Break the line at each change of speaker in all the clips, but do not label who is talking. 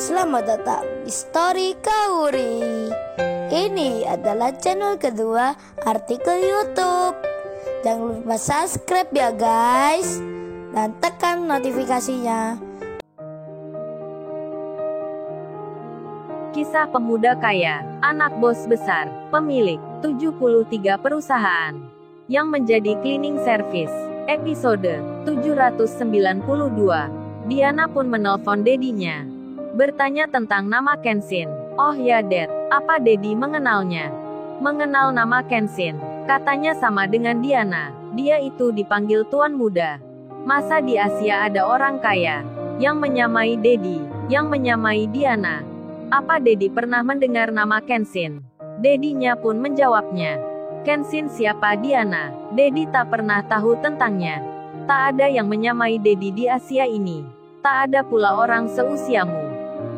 Selamat datang di Story Kauri. Ini adalah channel kedua artikel YouTube. Jangan lupa subscribe ya guys, dan tekan notifikasinya.
Kisah pemuda kaya, anak bos besar, pemilik 73 perusahaan, yang menjadi cleaning service. Episode 792. Diana pun menelpon dedinya, bertanya tentang nama Kenshin. Oh ya Dad, apa Dedi mengenalnya? Mengenal nama Kenshin, katanya sama dengan Diana. Dia itu dipanggil Tuan Muda. Masa di Asia ada orang kaya yang menyamai Dedi, yang menyamai Diana? Apa Dedi pernah mendengar nama Kenshin? Dedinya pun menjawabnya, Kenshin siapa Diana? Dedi tak pernah tahu tentangnya. Tak ada yang menyamai Dedi di Asia ini. Tak ada pula orang seusiamu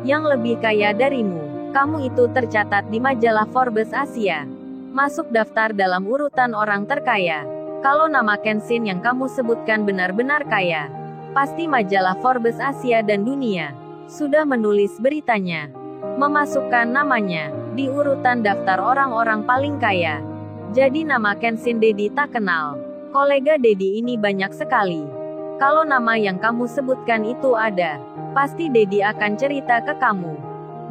yang lebih kaya darimu. Kamu itu tercatat di majalah Forbes Asia, masuk daftar dalam urutan orang terkaya. Kalau nama Kenshin yang kamu sebutkan benar-benar kaya, pasti majalah Forbes Asia dan dunia sudah menulis beritanya, memasukkan namanya di urutan daftar orang-orang paling kaya. Jadi nama Kenshin Dedi tak kenal. Kolega Dedi ini banyak sekali. Kalau nama yang kamu sebutkan itu ada, pasti Dedi akan cerita ke kamu.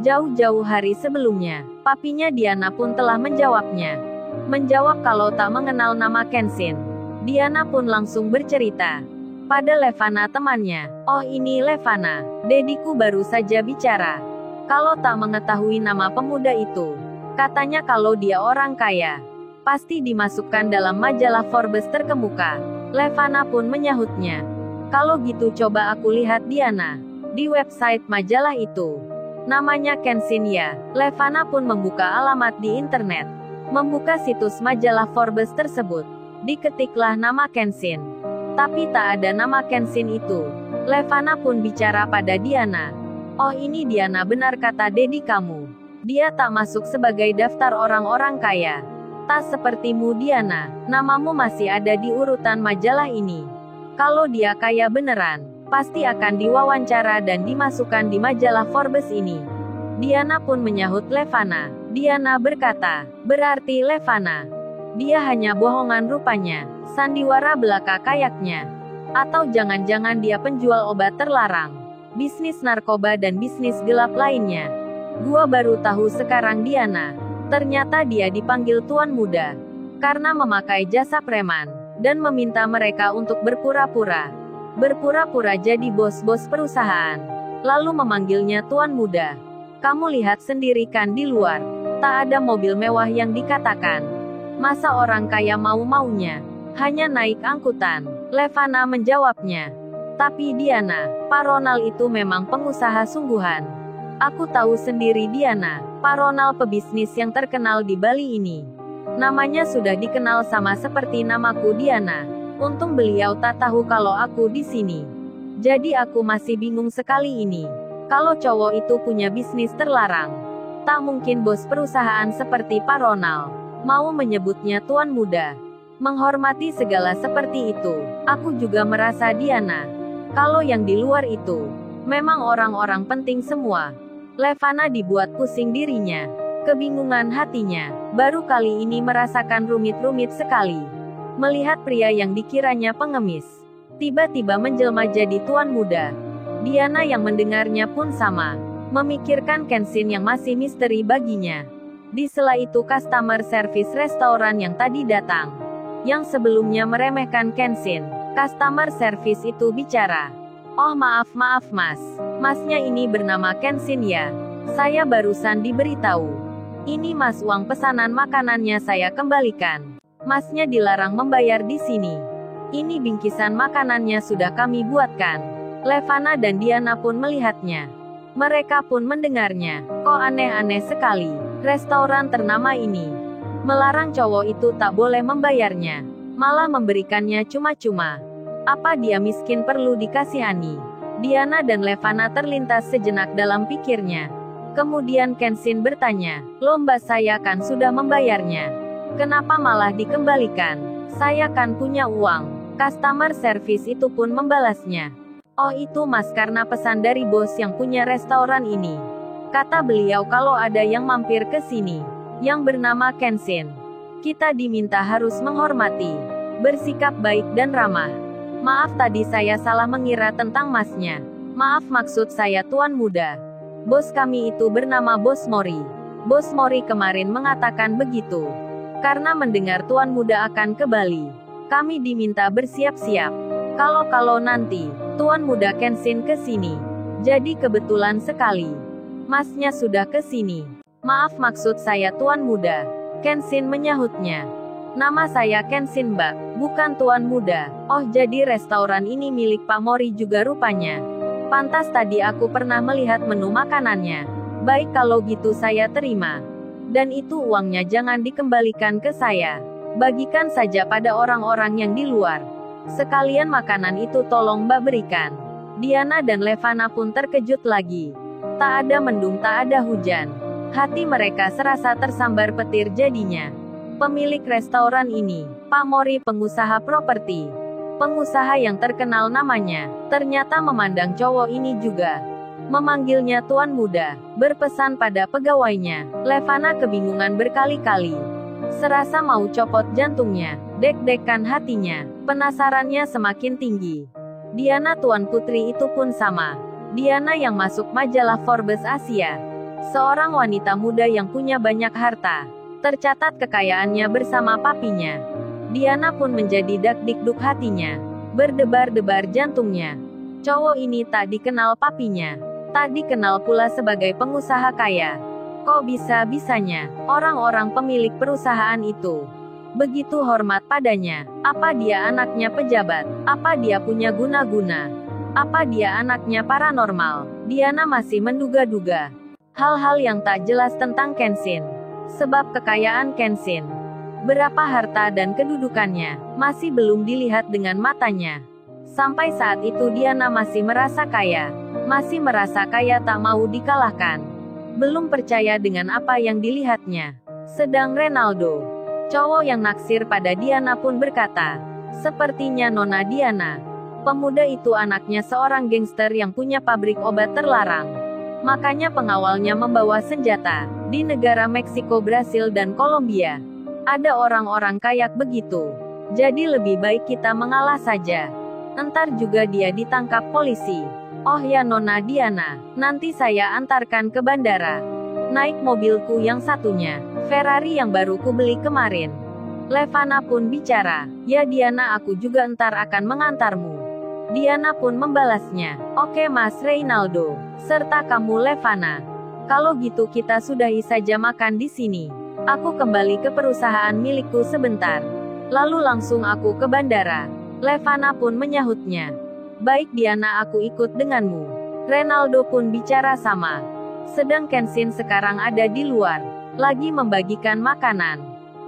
Jauh-jauh hari sebelumnya, papinya Diana pun telah menjawabnya. Menjawab kalau tak mengenal nama Kenshin. Diana pun langsung bercerita pada Levana temannya. Oh ini Levana, Dediku baru saja bicara. Kalau tak mengetahui nama pemuda itu, katanya kalau dia orang kaya, pasti dimasukkan dalam majalah Forbes terkemuka. Levana pun menyahutnya. Kalau gitu coba aku lihat Diana di website majalah itu. Namanya Kenshin ya. Levana pun membuka alamat di internet, membuka situs majalah Forbes tersebut. Diketiklah nama Kenshin, tapi tak ada nama Kenshin itu. Levana pun bicara pada Diana. Oh ini Diana, benar kata Dedi kamu. Dia tak masuk sebagai daftar orang-orang kaya. Tak sepertimu Diana, namamu masih ada di urutan majalah ini. Kalau dia kaya beneran, pasti akan diwawancara dan dimasukkan di majalah Forbes ini. Diana pun menyahut Levana. Diana berkata, berarti Levana, dia hanya bohongan rupanya, sandiwara belaka kayaknya. Atau jangan-jangan dia penjual obat terlarang, bisnis narkoba dan bisnis gelap lainnya. Gua baru tahu sekarang Diana. Ternyata dia dipanggil Tuan Muda karena memakai jasa preman dan meminta mereka untuk berpura-pura jadi bos-bos perusahaan, lalu memanggilnya Tuan Muda. Kamu lihat sendiri kan di luar, tak ada mobil mewah yang dikatakan. Masa orang kaya mau-maunya hanya naik angkutan? Levana menjawabnya. Tapi Diana, Pak Ronald itu memang pengusaha sungguhan. Aku tahu sendiri Diana, Pak Ronald pebisnis yang terkenal di Bali ini. Namanya sudah dikenal sama seperti namaku Diana. Untung beliau tak tahu kalau aku di sini. Jadi aku masih bingung sekali ini. Kalau cowok itu punya bisnis terlarang, tak mungkin bos perusahaan seperti Pak Ronald mau menyebutnya Tuan Muda. Menghormati segala seperti itu. Aku juga merasa Diana, kalau yang di luar itu memang orang-orang penting semua. Levana dibuat pusing dirinya. Kebingungan hatinya. Baru kali ini merasakan rumit-rumit sekali melihat pria yang dikiranya pengemis tiba-tiba menjelma jadi Tuan Muda. Diana yang mendengarnya pun sama, memikirkan Kenshin yang masih misteri baginya. Di sela itu customer service restoran yang tadi datang, yang sebelumnya meremehkan Kenshin, customer service itu bicara. Oh maaf mas, masnya ini bernama Kenshin ya? Saya barusan diberitahu. Ini mas, uang pesanan makanannya saya kembalikan. Masnya dilarang membayar di sini. Ini bingkisan makanannya sudah kami buatkan. Levana dan Diana pun melihatnya. Mereka pun mendengarnya. Kok aneh-aneh sekali. Restoran ternama ini melarang cowok itu tak boleh membayarnya, malah memberikannya cuma-cuma. Apa dia miskin perlu dikasihani? Diana dan Levana terlintas sejenak dalam pikirnya. Kemudian Kenshin bertanya, lomba saya kan sudah membayarnya. Kenapa malah dikembalikan? Saya kan punya uang. Customer service itu pun membalasnya. Oh itu mas, karena pesan dari bos yang punya restoran ini. Kata beliau kalau ada yang mampir ke sini, yang bernama Kenshin. Kita diminta harus menghormati, bersikap baik dan ramah. Maaf tadi saya salah mengira tentang masnya. Maaf, maksud saya tuan muda. Bos kami itu bernama Bos Mori. Bos Mori kemarin mengatakan begitu. Karena mendengar tuan muda akan ke Bali, kami diminta bersiap-siap. Kalau nanti tuan muda Kenshin ke sini. Jadi kebetulan sekali. Masnya sudah ke sini. Maaf, maksud saya tuan muda. Kenshin menyahutnya. Nama saya Kenshin Mbak, bukan tuan muda. Oh jadi restoran ini milik Pak Mori juga rupanya. Pantas tadi aku pernah melihat menu makanannya. Baik kalau gitu saya terima. Dan itu uangnya jangan dikembalikan ke saya. Bagikan saja pada orang-orang yang di luar. Sekalian makanan itu tolong Mbak berikan. Diana dan Levana pun terkejut lagi. Tak ada mendung, tak ada hujan. Hati mereka serasa tersambar petir jadinya. Pemilik restoran ini, Pak Mori, pengusaha properti. Pengusaha yang terkenal namanya, ternyata memandang cowok ini juga. Memanggilnya tuan muda, berpesan pada pegawainya. Levana kebingungan berkali-kali. Serasa mau copot jantungnya, deg-degan hatinya, penasarannya semakin tinggi. Diana tuan putri itu pun sama. Diana yang masuk majalah Forbes Asia. Seorang wanita muda yang punya banyak harta. Tercatat kekayaannya bersama papinya. Diana pun menjadi dak-dikduk hatinya. Berdebar-debar jantungnya. Cowok ini tak dikenal papinya. Tak dikenal pula sebagai pengusaha kaya. Kok bisa-bisanya orang-orang pemilik perusahaan itu begitu hormat padanya? Apa dia anaknya pejabat? Apa dia punya guna-guna? Apa dia anaknya paranormal? Diana masih menduga-duga hal-hal yang tak jelas tentang Kenshin. Sebab kekayaan Kenshin, berapa harta dan kedudukannya, masih belum dilihat dengan matanya. Sampai saat itu Diana masih merasa kaya. Masih merasa kaya tak mau dikalahkan. Belum percaya dengan apa yang dilihatnya. Sedang Renaldo, cowok yang naksir pada Diana pun berkata, sepertinya Nona Diana, pemuda itu anaknya seorang gangster yang punya pabrik obat terlarang. Makanya pengawalnya membawa senjata. Di negara Meksiko, Brasil dan Kolombia, ada orang-orang kayak begitu. Jadi lebih baik kita mengalah saja. Entar juga dia ditangkap polisi. Oh ya Nona Diana, nanti saya antarkan ke bandara. Naik mobilku yang satunya, Ferrari yang baru ku beli kemarin. Levana pun bicara, ya Diana, aku juga entar akan mengantarmu. Diana pun membalasnya, oke Mas Reynaldo, serta kamu Levana. Kalau gitu kita sudahi saja makan di sini. Aku kembali ke perusahaan milikku sebentar. Lalu langsung aku ke bandara. Levana pun menyahutnya. Baik Diana, aku ikut denganmu. Renaldo pun bicara sama. Sedang Kenshin sekarang ada di luar, lagi membagikan makanan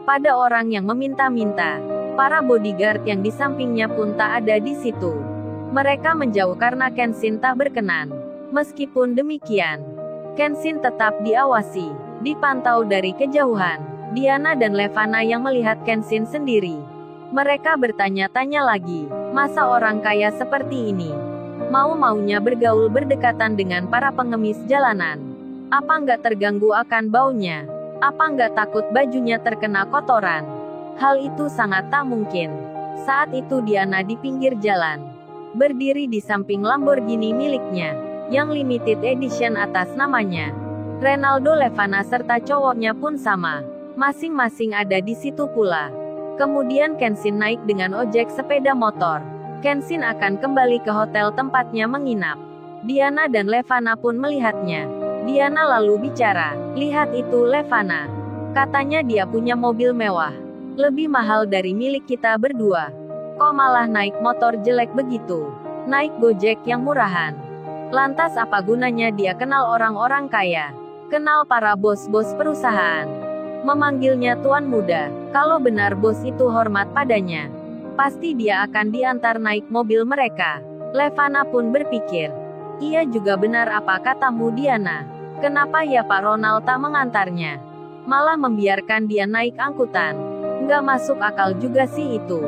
pada orang yang meminta-minta. Para bodyguard yang di sampingnya pun tak ada di situ. Mereka menjauh karena Kenshin tak berkenan. Meskipun demikian, Kenshin tetap diawasi, dipantau dari kejauhan. Diana dan Levana yang melihat Kenshin sendiri. Mereka bertanya-tanya lagi, masa orang kaya seperti ini mau-maunya bergaul berdekatan dengan para pengemis jalanan? Apa nggak terganggu akan baunya? Apa nggak takut bajunya terkena kotoran? Hal itu sangat tak mungkin. Saat itu Diana di pinggir jalan, berdiri di samping Lamborghini miliknya, yang limited edition atas namanya. Renaldo, Levana serta cowoknya pun sama. Masing-masing ada di situ pula. Kemudian Kenshin naik dengan ojek sepeda motor. Kenshin akan kembali ke hotel tempatnya menginap. Diana dan Levana pun melihatnya. Diana lalu bicara, lihat itu Levana. Katanya dia punya mobil mewah. Lebih mahal dari milik kita berdua. Kok malah naik motor jelek begitu? Naik Gojek yang murahan. Lantas apa gunanya dia kenal orang-orang kaya? Kenal para bos-bos perusahaan? Memanggilnya tuan muda. Kalau benar bos itu hormat padanya, pasti dia akan diantar naik mobil mereka. Levana pun berpikir, iya juga benar apa katamu Diana. Kenapa ya Pak Ronald tak mengantarnya? Malah membiarkan dia naik angkutan. Nggak masuk akal juga sih itu.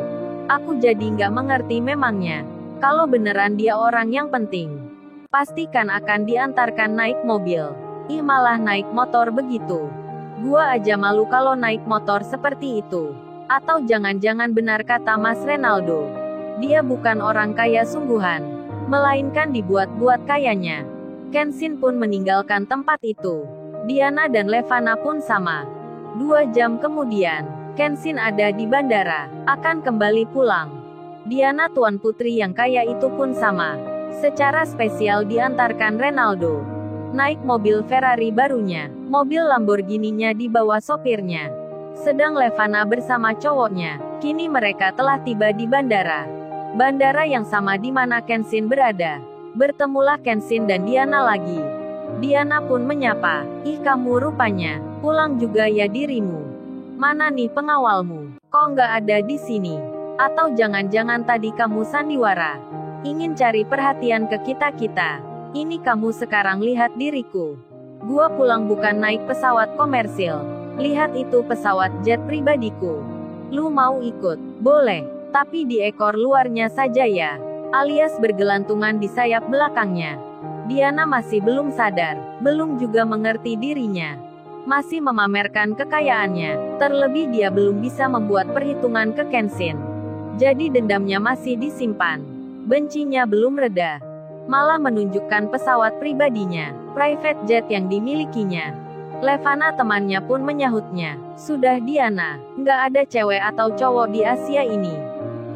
Aku jadi nggak mengerti memangnya. Kalau beneran dia orang yang penting, pastikan akan diantarkan naik mobil. Ih, malah naik motor begitu. Gua aja malu kalau naik motor seperti itu. Atau jangan-jangan benar kata Mas Renaldo, dia bukan orang kaya sungguhan, melainkan dibuat-buat kayanya. Kenshin pun meninggalkan tempat itu. Diana dan Levana pun sama. 2 jam kemudian, Kenshin ada di bandara, akan kembali pulang. Diana tuan putri yang kaya itu pun sama. Secara spesial diantarkan Renaldo. Naik mobil Ferrari barunya, mobil Lamborghini-nya dibawa sopirnya. Sedang Levana bersama cowoknya, kini mereka telah tiba di bandara. Bandara yang sama di mana Kenshin berada. Bertemulah Kenshin dan Diana lagi. Diana pun menyapa, ih kamu rupanya, pulang juga ya dirimu. Mana nih pengawalmu? Kok nggak ada di sini? Atau jangan-jangan tadi kamu sandiwara? Ingin cari perhatian ke kita-kita? Ini kamu sekarang lihat diriku. Gua pulang bukan naik pesawat komersil. Lihat itu pesawat jet pribadiku. Lu mau ikut? Boleh. Tapi di ekor luarnya saja ya. Alias bergelantungan di sayap belakangnya. Diana masih belum sadar, belum juga mengerti dirinya. Masih memamerkan kekayaannya, terlebih dia belum bisa membuat perhitungan ke Kenshin. Jadi dendamnya masih disimpan. Bencinya belum reda. Malah menunjukkan pesawat pribadinya, private jet yang dimilikinya. Levana temannya pun menyahutnya. Sudah Diana, nggak ada cewek atau cowok di Asia ini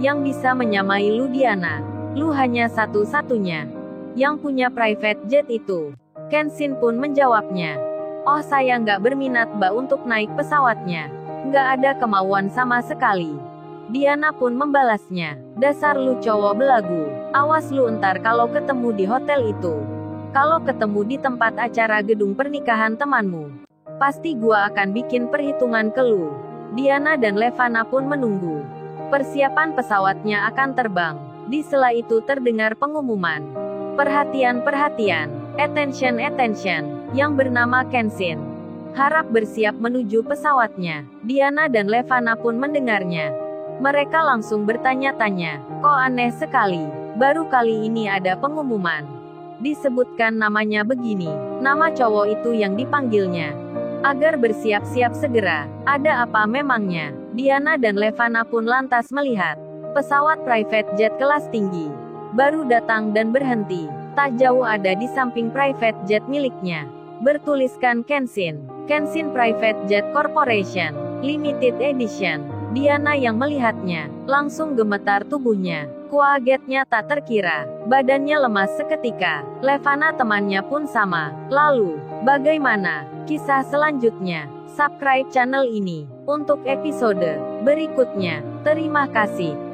yang bisa menyamai lu Diana. Lu hanya satu-satunya yang punya private jet itu. Kenshin pun menjawabnya. Oh saya nggak berminat mbak untuk naik pesawatnya. Nggak ada kemauan sama sekali. Diana pun membalasnya. Dasar lu cowok belagu. Awas lu entar kalau ketemu di hotel itu. Kalau ketemu di tempat acara gedung pernikahan temanmu. Pasti gua akan bikin perhitungan ke lu. Diana dan Levana pun menunggu. Persiapan pesawatnya akan terbang. Di sela itu terdengar pengumuman. Perhatian-perhatian. Attention, yang bernama Kenshin. Harap bersiap menuju pesawatnya. Diana dan Levana pun mendengarnya. Mereka langsung bertanya-tanya, kok aneh sekali, baru kali ini ada pengumuman. Disebutkan namanya begini, nama cowok itu yang dipanggilnya. Agar bersiap-siap segera, ada apa memangnya? Diana dan Levana pun lantas melihat. Pesawat private jet kelas tinggi. Baru datang dan berhenti. Tak jauh ada di samping private jet miliknya. Bertuliskan Kenshin. Kenshin Private Jet Corporation. Limited Edition. Diana yang melihatnya, langsung gemetar tubuhnya. Kagetnya tak terkira. Badannya lemas seketika. Levana temannya pun sama. Lalu, bagaimana kisah selanjutnya? Subscribe channel ini untuk episode berikutnya. Terima kasih.